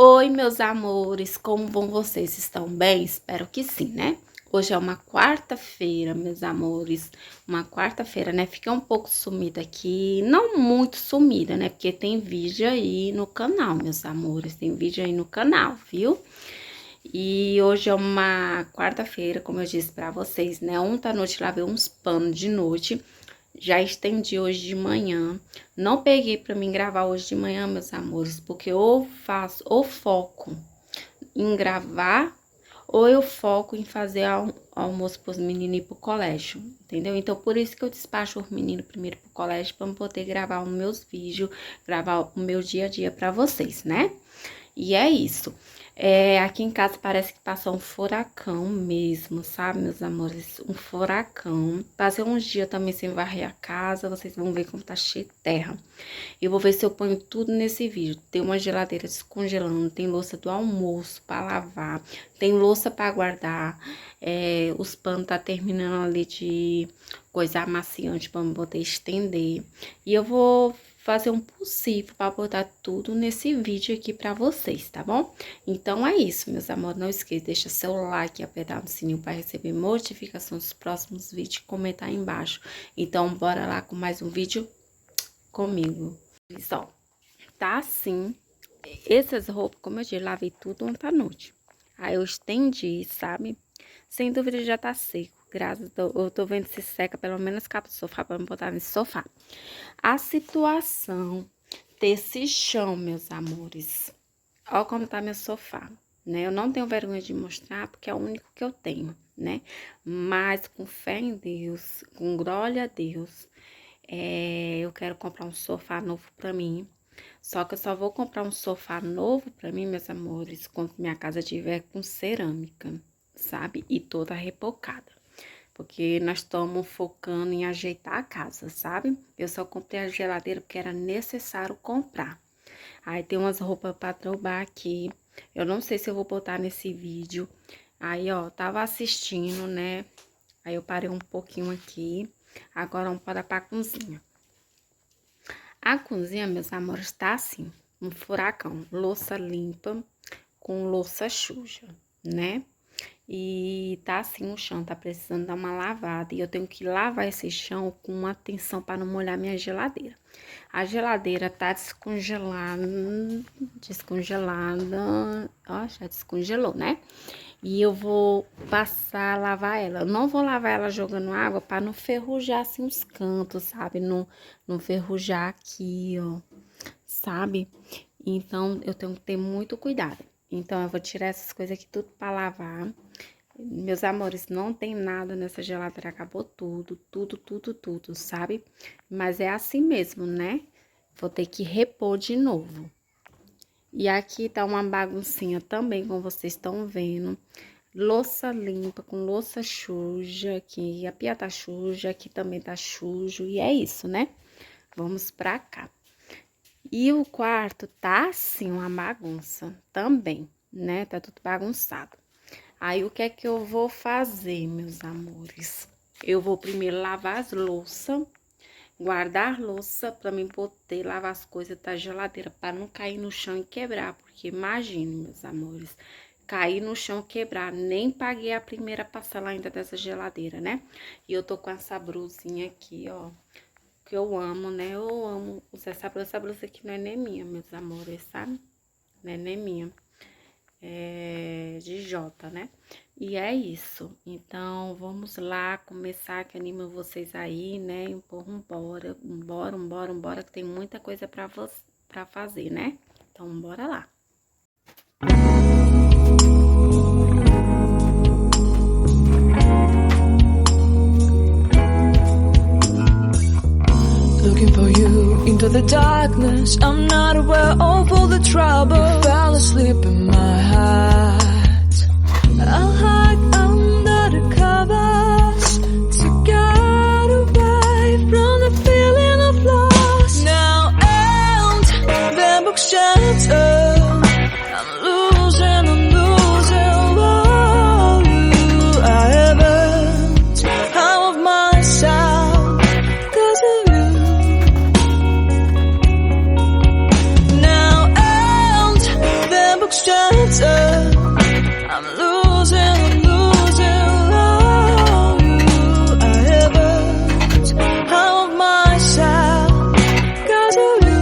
Oi, meus amores, como vão vocês? Estão bem? Espero que sim, né? Hoje é uma quarta-feira, meus amores, uma quarta-feira, né? Fiquei um pouco sumida aqui, não muito sumida, né? Porque tem vídeo aí no canal, meus amores, tem vídeo aí no canal, viu? E hoje é uma quarta-feira, como eu disse pra vocês, né? Ontem à noite lavei uns panos de noite. Já estendi hoje de manhã. Não peguei pra mim gravar hoje de manhã, meus amores, porque ou foco em gravar, ou eu foco em fazer almoço pros meninos ir pro colégio, entendeu? Então, por isso que eu despacho os meninos primeiro pro colégio, pra eu poder gravar os meus vídeos, gravar o meu dia a dia pra vocês, né? E é isso. Aqui em casa parece que passou um furacão mesmo, sabe, meus amores? Um furacão. Passei uns dias também sem varrer a casa, vocês vão ver como tá cheio de terra. Eu vou ver se eu ponho tudo nesse vídeo. Tem uma geladeira descongelando, tem louça do almoço pra lavar, tem louça pra guardar. Os panos tá terminando ali de coisa amaciante pra eu poder estender. E eu vou fazer um possível para botar tudo nesse vídeo aqui para vocês, tá bom? Então é isso, meus amores, não esqueça, deixa seu like e apertar no sininho para receber notificações dos próximos vídeos e comentar aí embaixo. Então bora lá com mais um vídeo comigo. Pessoal, tá assim, essas roupas, como eu disse, lavei tudo ontem à noite. Aí eu estendi, sabe? Sem dúvida já tá seco. Eu tô vendo se seca pelo menos capa do sofá pra me botar nesse sofá. A situação desse chão, meus amores. Olha como tá meu sofá, né? Eu não tenho vergonha de mostrar porque é o único que eu tenho, né? Mas com fé em Deus, com glória a Deus, eu quero comprar um sofá novo pra mim. Só que eu só vou comprar um sofá novo pra mim, meus amores, quando minha casa tiver com cerâmica, sabe? E toda repocada. Porque nós estamos focando em ajeitar a casa, sabe? Eu só comprei a geladeira porque era necessário comprar. Aí tem umas roupas pra trobar aqui. Eu não sei se eu vou botar nesse vídeo. Aí, ó, tava assistindo, né? Aí eu parei um pouquinho aqui. Agora vamos para a cozinha. A cozinha, meus amores, tá assim, um furacão. Louça limpa com louça suja, né? E tá assim o chão, tá precisando dar uma lavada. E eu tenho que lavar esse chão com atenção para não molhar minha geladeira. A geladeira tá descongelada. Ó, já descongelou, né? E eu vou passar a lavar ela. Eu não vou lavar ela jogando água para não ferrujar assim os cantos, sabe? Não ferrujar aqui, ó, sabe? Então, eu tenho que ter muito cuidado. Então, eu vou tirar essas coisas aqui tudo pra lavar. Meus amores, não tem nada nessa geladeira, acabou tudo, sabe? Mas é assim mesmo, né? Vou ter que repor de novo. E aqui tá uma baguncinha também, como vocês estão vendo. Louça limpa com louça suja aqui. A pia tá suja, aqui também tá sujo. E é isso, né? Vamos pra cá. E o quarto tá assim, uma bagunça também, né? Tá tudo bagunçado. Aí, o que é que eu vou fazer, meus amores? Eu vou primeiro lavar as louças, guardar louça pra mim poder lavar as coisas da geladeira, pra não cair no chão e quebrar. Porque imagine, meus amores, cair no chão e quebrar. Nem paguei a primeira parcela ainda dessa geladeira, né? E eu tô com essa brusinha aqui, ó. Que eu amo, né? Eu amo usar essa blusa. Essa blusa aqui não é nem minha, meus amores, sabe? Não é nem minha. É de Jota, né? E é isso. Então, vamos lá começar, que anima vocês aí, né? Bora, que tem muita coisa pra fazer, né? Então, bora lá. Looking for you into the darkness. I'm not aware of all the trouble. You fell asleep in my heart. I'll hide under the covers to get away from the feeling of loss. Now and the book shattered. I'm losing. Oh, I haven't out of myself 'cause of you. Now and the book look shattered. I'm losing all I ever have myself 'cause of you.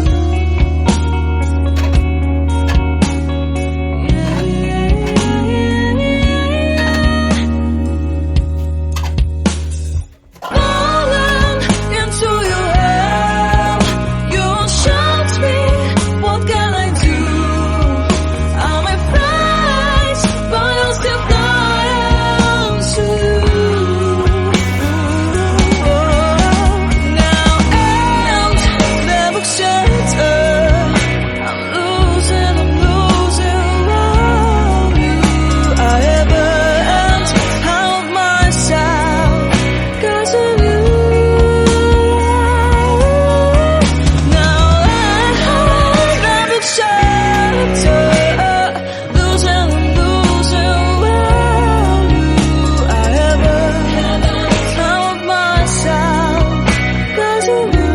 Falling into your hell, you shot me. What can I do? I'm afraid, but I'll still fly to you. Now and never shelter. I'm losing all you I ever and have myself 'cause of you. Now and never shelter. Losing all you I ever have myself 'cause of you.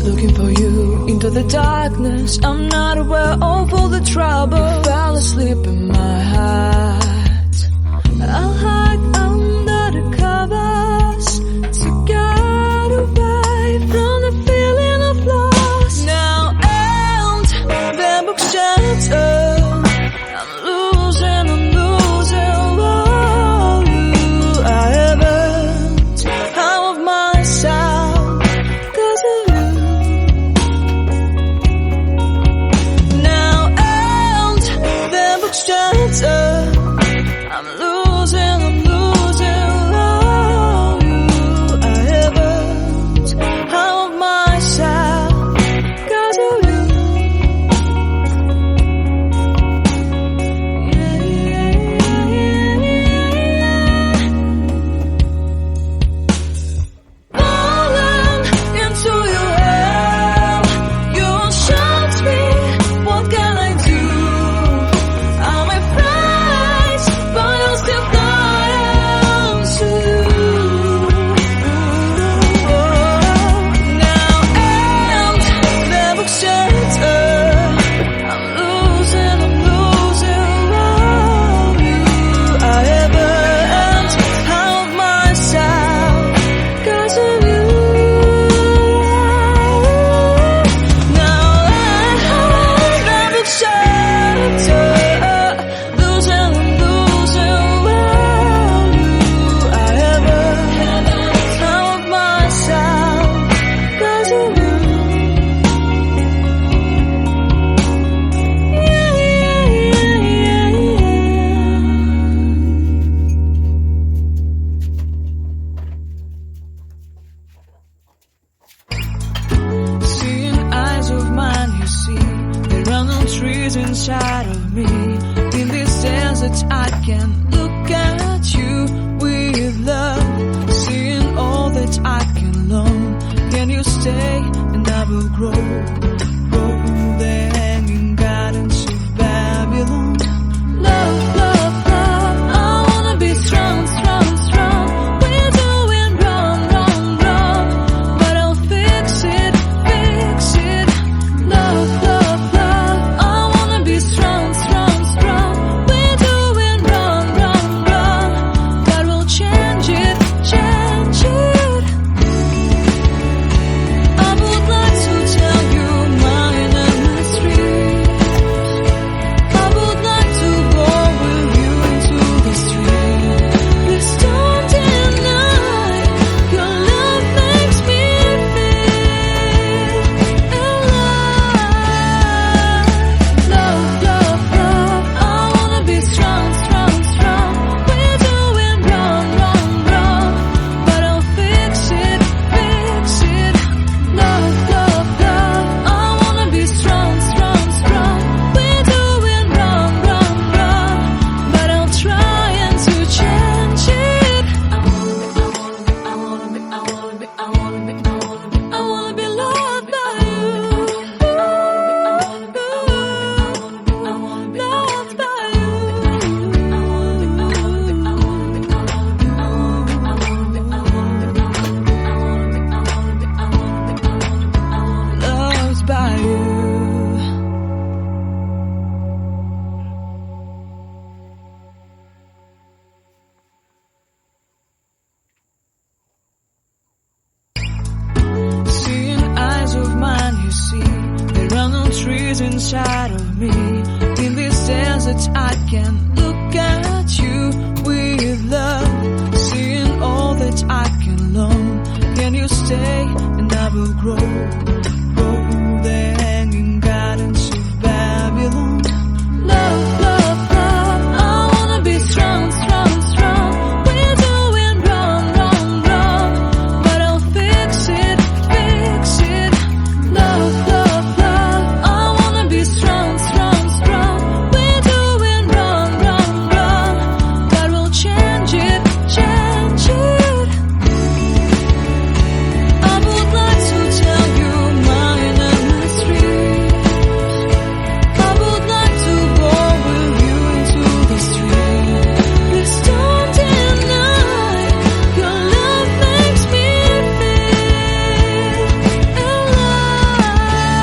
Looking for you into the darkness. I'm not aware of all the trouble. Fell asleep in my heart. I'll hide under the covers to get away from the feeling of loss. Now and the book shattered. I'm losing all you I ever have of myself 'cause of you. Now and the book shattered. I'm losing all you I ever have of myself 'cause of you. Falling into your hell, you shot me. What can I do? I'm afraid, but I'll still fly to you. Now and never shelter. I'm losing all you I ever and have myself 'cause of you. Now and never shelter. Losing all you I ever have myself 'cause of you. Seeing eyes of mine, you see, there are no trees inside of me. In this desert, I can look at you with love. Seeing all that I can learn. Can you stay and I will grow? Grow the hanging gardens of Babylon. Love, love, love. I wanna be strong, strong, strong. We're doing wrong, wrong, wrong. But I'll fix it, fix it. Love, love, love. I wanna be strong, strong, strong. We're doing wrong, wrong, wrong. But we'll change it, change it. I would like to tell you trees inside of me. In this desert I can look at you with love, seeing all that I can learn. Can you stay and I will grow the hanging gardens of Babylon. Love, love, love, I wanna be strong, strong, strong. We're doing wrong, wrong, wrong, but I'll fix it, fix it. Love, love, love, I wanna be strong, strong, strong. We're doing wrong, wrong, wrong, but we'll change it, change it. I would like to tell you mine and my street. I would like to go with you into the street. Please don't deny your love makes me feel alive.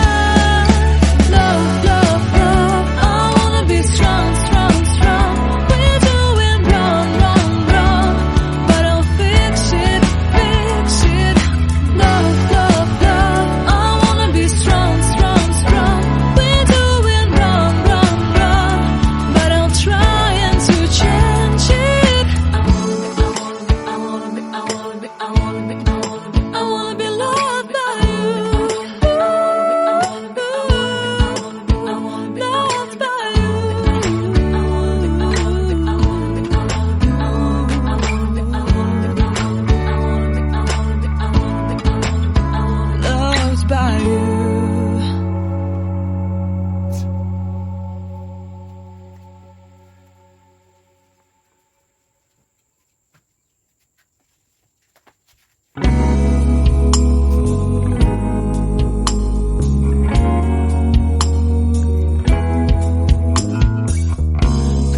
Love, love, love, I wanna be strong, strong, strong. We're doing wrong, wrong, wrong, but I'll fix it, fix it. Love, love, love, I wanna be strong, strong, strong. We're doing wrong, wrong, wrong, but I'll try and to change it. I wanna be loved by you. Loved by you. Loved by you.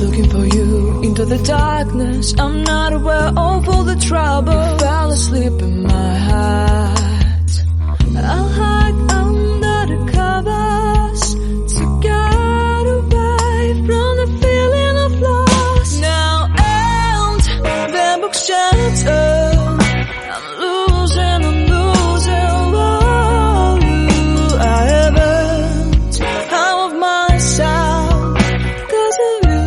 Looking for you into the darkness. I'm not aware of all the trouble. Fell asleep in my heart. I'll hide under the covers to get away from the feeling of loss. Now and the book shattered. I'm losing, oh, I haven't out of myself 'cause of you.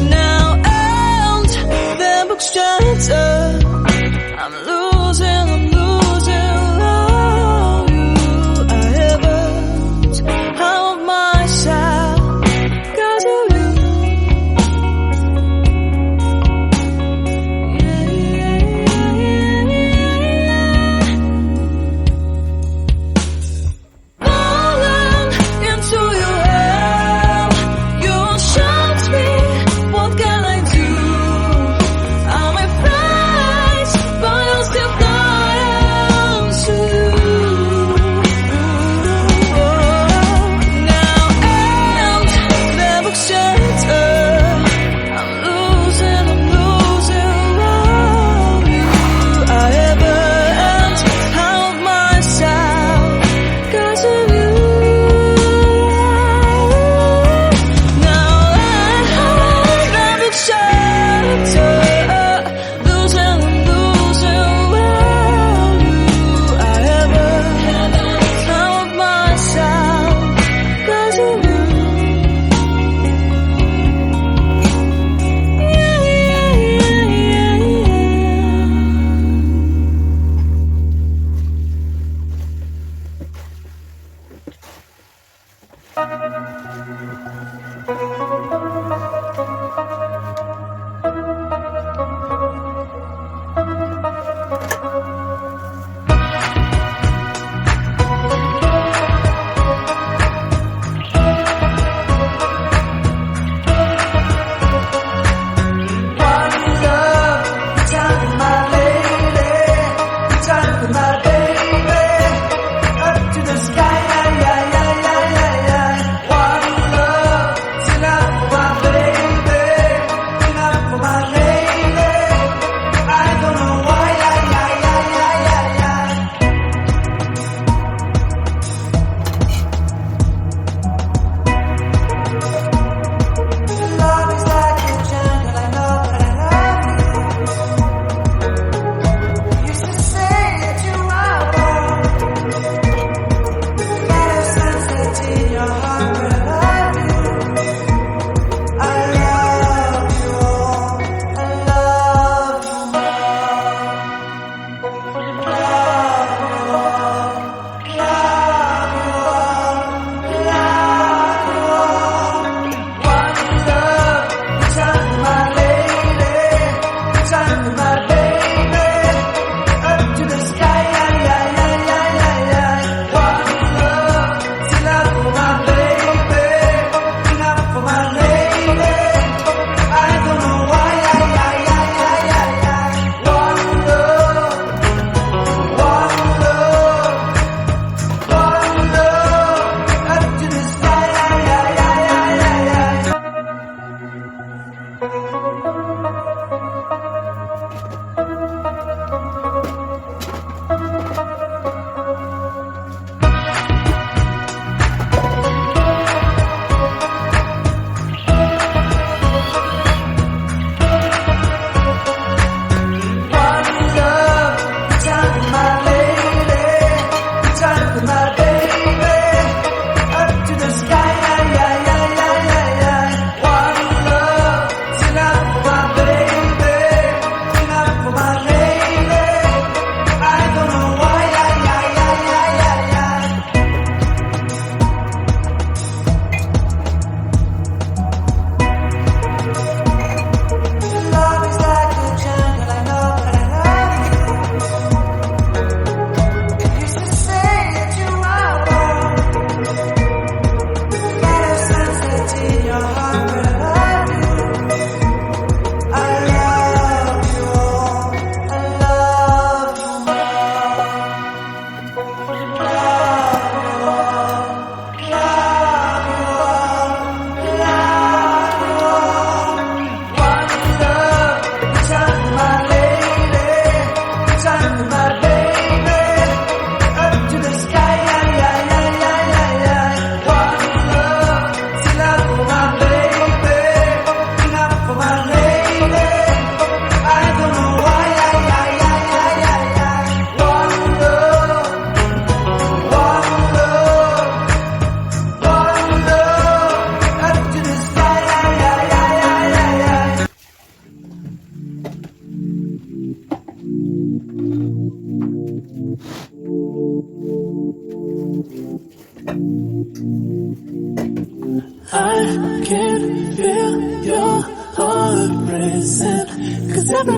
Now and the book shattered.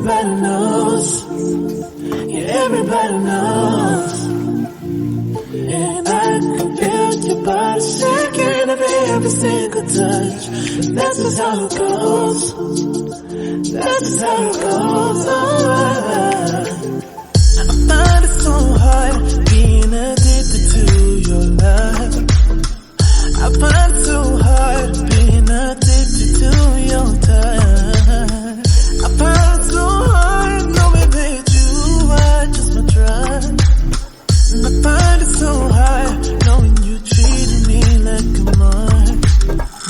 everybody knows. Yeah, everybody knows. And I can feel your body shaking every single touch. That's just how it goes. That's just how it goes. I find it so hard being addicted to your love. I find it so hard being addicted to your touch. I find it so hard knowing that you are just my drug. And I find it so hard knowing you treated me like a mark.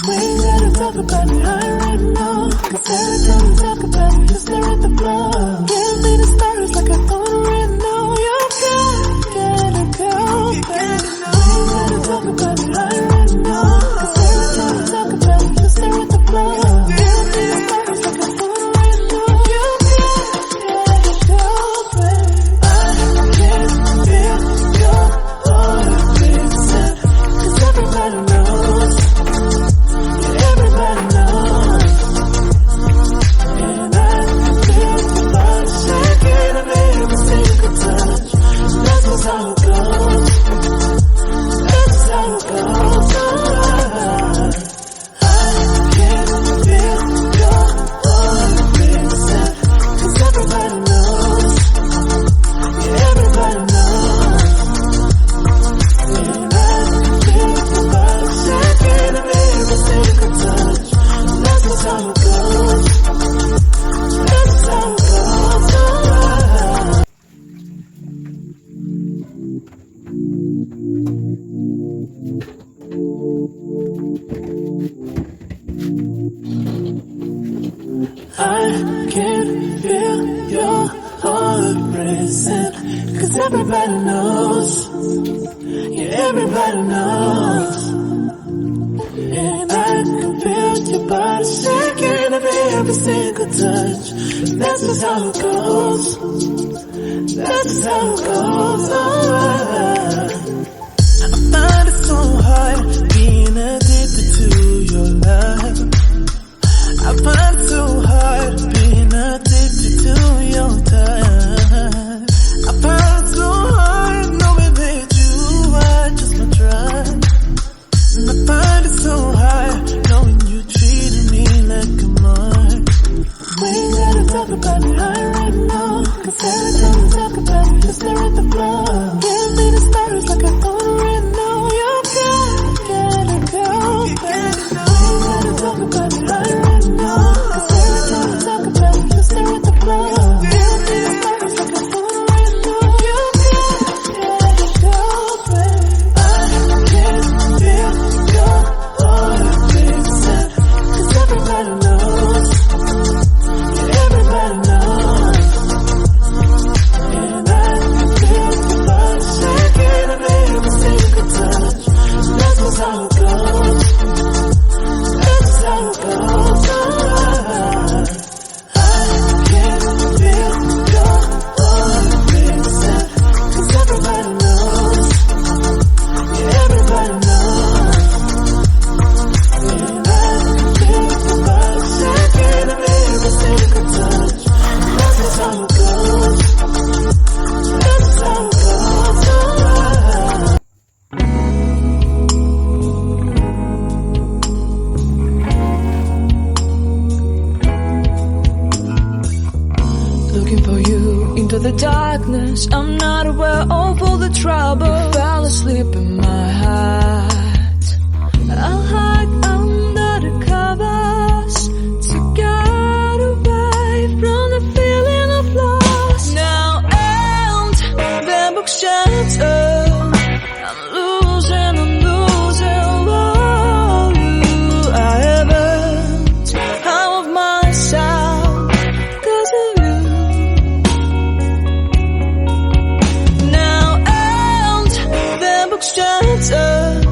We ain't gotta talk about it right now, 'cause every time we talk about it, you stare at the floor. Give me the stars like I don't already know. You gotta go, baby. We ain't gotta talk about it right now, 'cause every time we talk about it, you stare at the floor. Give me the stars like I don't already know. You gotta go, baby. I can feel your heart racing, 'cause everybody knows. Everybody knows. And I feel your body shaking every single touch. That's just how it goes. That's just how it goes. I can feel your heart racing, 'cause everybody knows. Everybody knows. And I feel your body shaking every single touch. That's just how it goes. That's just how it goes. I can feel your heart racing, 'cause everybody knows. Yeah, everybody knows. And I can feel your body shaking every single touch. That's just how it goes. That's just how it goes. I find it so hard being addicted to your love. I find it so hard being addicted to your touch. I find it so hard knowing that you are just my drug. And I find it so hard knowing you treated me like a mark. We ain't gotta talk about it right now, 'cause every time we talk about it, you stare at the floor. Give me the stars like I don't already know. You gotta go, baby. We ain't gotta talk about it right now, 'cause every time we talk about it, you stare at the floor. Give me the stars like I don't already know. You gotta go, baby. I can feel your heart racing, 'cause everybody knows. Everybody knows. And I can feel your body shaking every single touch. That's just how it goes. That's just how it goes. I can feel your heart racing, 'cause everybody knows. Everybody knows. And I can feel your body shaking every single touch. That's just how it goes. That's just how it goes. Looking for you into the darkness. I'm not aware of all the trouble. Fell asleep in my heart. I'll hide under the covers to get away from the feeling of loss. Now and the book shattered. I'm losing. Oh, I haven't out of myself 'cause of you. Now and the book shattered.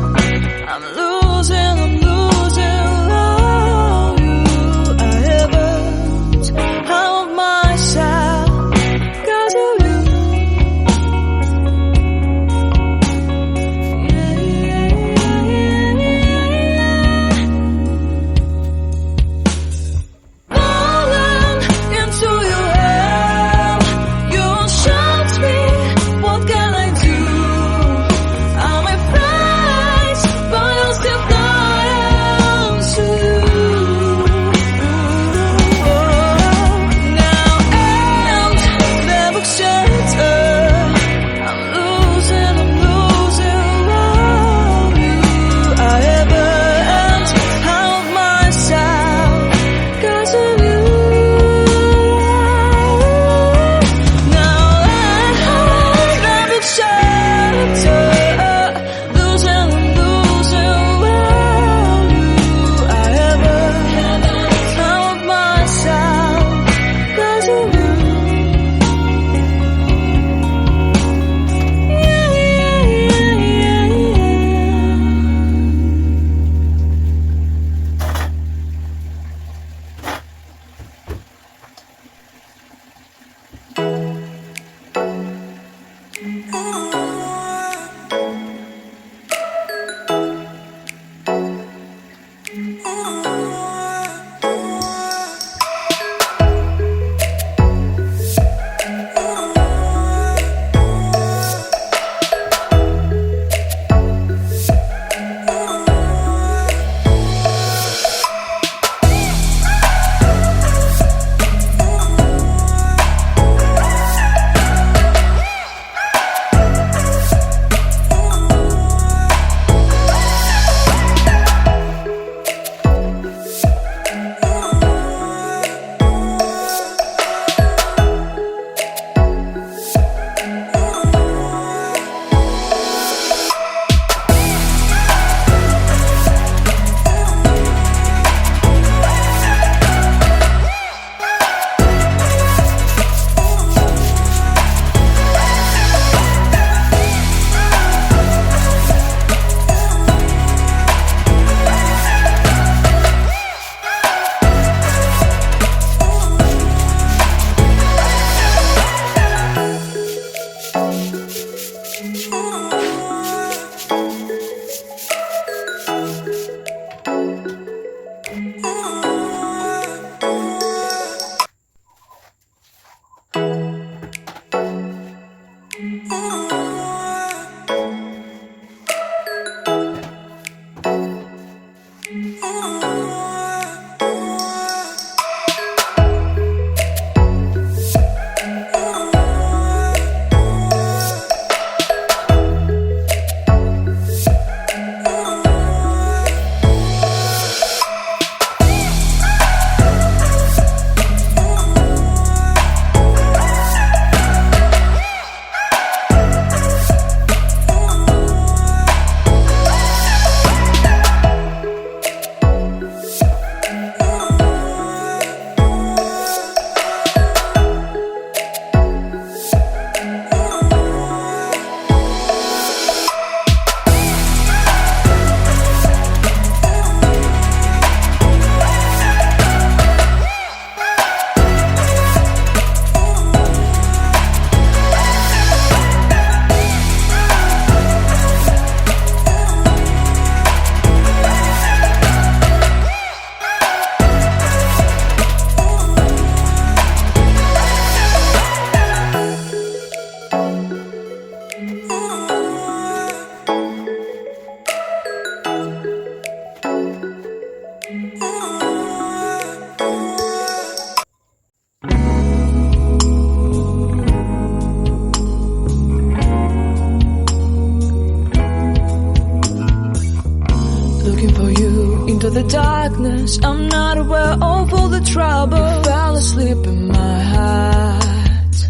I'm not aware of all the trouble. Fell asleep in my hat.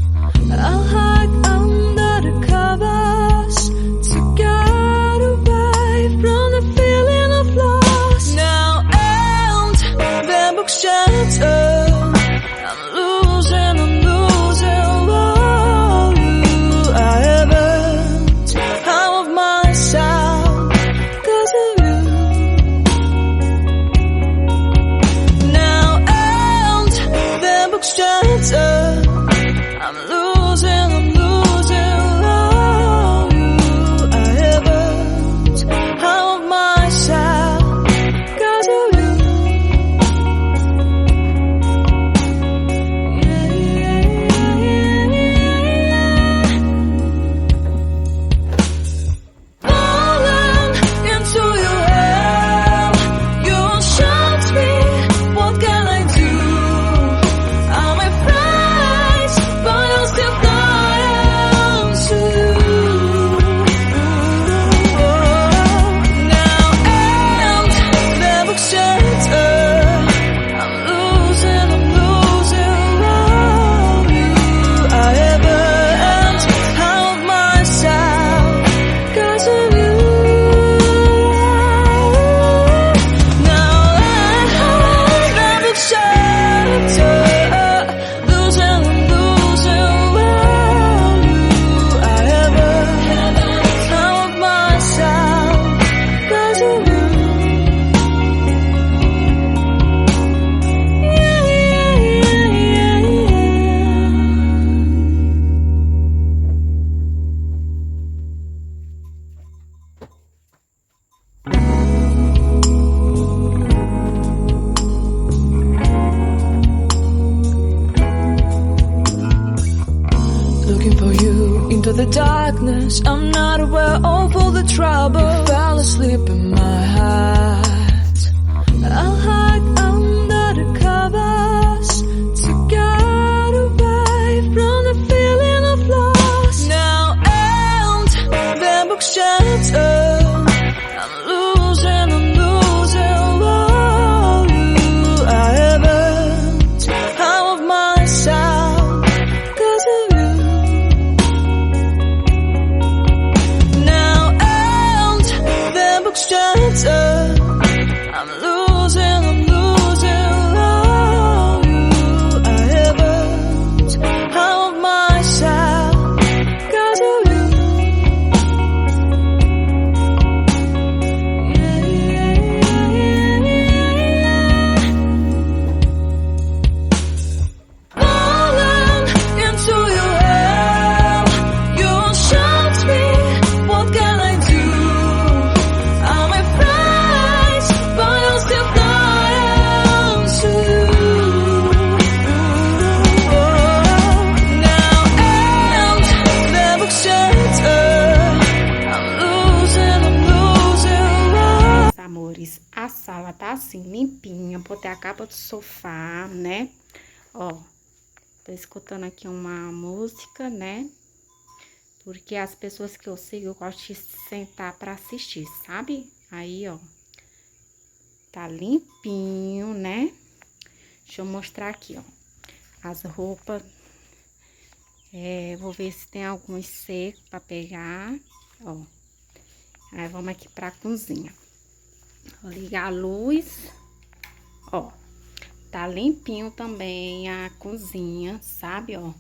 I'll hide under the covers to get away from the feeling of loss. Now and the book shattered. I'm losing. Oh, I haven't out of myself 'cause of you. Now and the book shattered. I'm losing. Oh, I haven't out of myself 'cause of you. Falling into your hell, you shot me. What can I do? I'm afraid, but I'll still fly to you. Now and the book shattered. I'm losing. Oh, I haven't out of myself 'cause of you. Now the book shattered. Losing. Oh, I haven't out of myself 'cause of you. Looking for you into the darkness. I'm not aware of all the trouble. Fell asleep in my hat. I'll hide under the covers to get away from the feeling of loss. Now and the book shattered. I'm losing. Oh, I haven't out of myself 'cause of you. Now and the book shattered. I'm losing. Oh, I haven't out of myself 'cause of you. Falling into your hell, you shot me. What can I do? I'm afraid, but I'll still fly to you. Now and the book shattered. I'm losing. Meus amores, a sala tá assim, limpinha. Botei a capa do sofá, né? Ó, tô escutando aqui uma música, né? Porque as pessoas que eu sigo, eu gosto de sentar pra assistir, sabe? Aí, ó, tá limpinho, né? Deixa eu mostrar aqui, ó, as roupas. Vou ver se tem alguns secos pra pegar, ó. Aí, vamos aqui pra cozinha. Vou ligar a luz, ó. Tá limpinho também a cozinha, sabe, ó.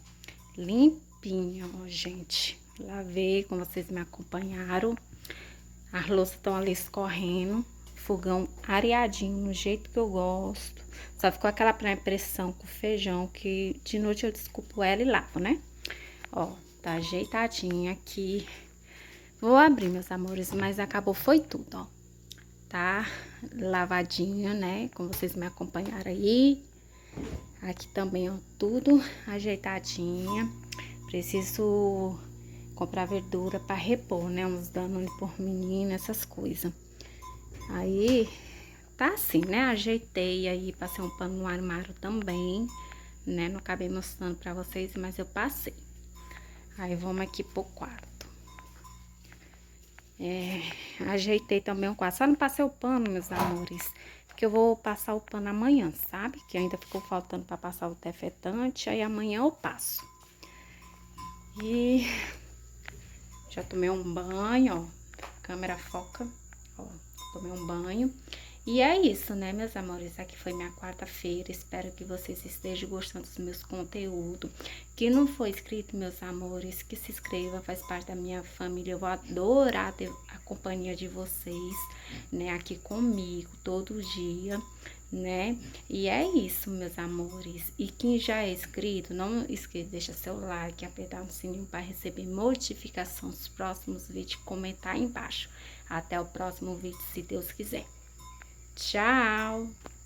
Limpinha, ó, gente. Lavei, como vocês me acompanharam. As louças estão ali escorrendo. Fogão areadinho, no jeito que eu gosto. Só ficou aquela pré-pressão com feijão, que de noite eu desculpo ela e lavo, né? Ó, tá ajeitadinha aqui. Vou abrir, meus amores, mas acabou, foi tudo, ó. Tá lavadinha, né? Como vocês me acompanharam aí. Aqui também, ó, tudo ajeitadinha. Preciso comprar verdura pra repor, né? Uns danones por menina, essas coisas. Aí, tá assim, né? Ajeitei aí, passei um pano no armário também, né? Não acabei mostrando pra vocês, mas eu passei. Aí, vamos aqui pro quarto. Ajeitei também o quarto. Só não passei o pano, meus amores, porque eu vou passar o pano amanhã, sabe? Que ainda ficou faltando para passar o defetante, aí amanhã eu passo. E já tomei um banho, ó, câmera foca, ó, tomei um banho. E é isso, né, meus amores? Aqui foi minha quarta-feira. Espero que vocês estejam gostando dos meus conteúdos. Quem não for inscrito, meus amores, que se inscreva, faz parte da minha família. Eu vou adorar ter a companhia de vocês, né, aqui comigo todo dia, né? E é isso, meus amores. E quem já é inscrito, não esqueça, deixa seu like, apertar no sininho para receber notificação dos próximos vídeos, comentar aí embaixo. Até o próximo vídeo, se Deus quiser. Tchau!